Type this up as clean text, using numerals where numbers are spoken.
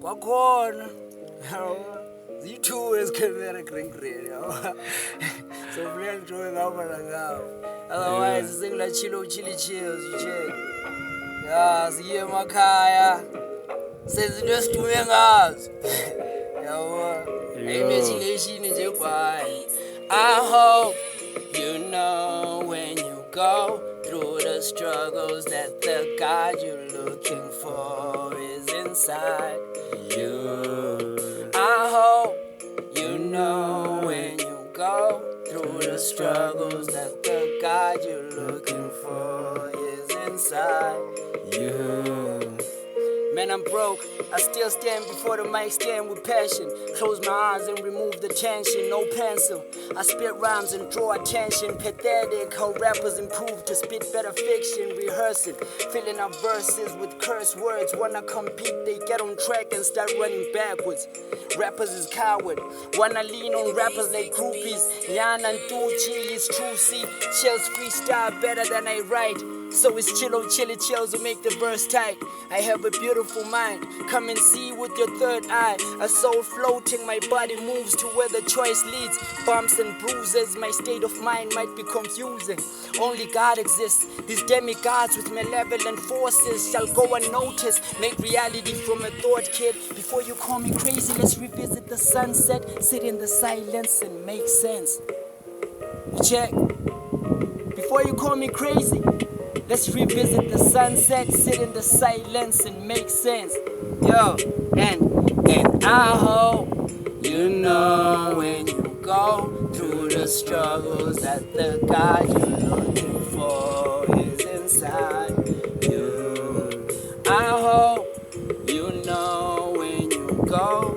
Kwakhona ziyi-2 ezikhemera green so vele enjoy ngapha nangawo otherwise sengila chills you check ya siye emakhaya senza into esidume ngazo yabo imagination nje bye. I hope you know when you go through the struggles that the God you're looking for is inside you. I hope you know when you go through the struggles that the God you're looking for is inside you. Man, I'm broke, I still stand before the mic stand with passion. Close my eyes and remove the tension, no pencil. I spit rhymes and draw attention. Pathetic how rappers improve to spit better fiction. Rehearsing, filling up verses with curse words. Wanna compete, they get on track and start running backwards. Rappers is coward, wanna lean on rappers like groupies. Yan and Tucci is true, see, chills freestyle better than I write. So it's chills who make the verse tight. I have a beautiful mind, come and see with your third eye. A soul floating, my body moves to where the choice leads. Bumps and bruises, my state of mind might be confusing. Only God exists, these demigods with malevolent forces shall go unnoticed. Make reality from a thought, kid. Before you call me crazy, let's revisit the sunset. Sit in the silence and make sense. You check. Before you call me crazy, let's revisit the sunset, sit in the silence and make sense. Yo, and I hope you know when you go through the struggles that the God you're looking for is inside you. I hope you know when you go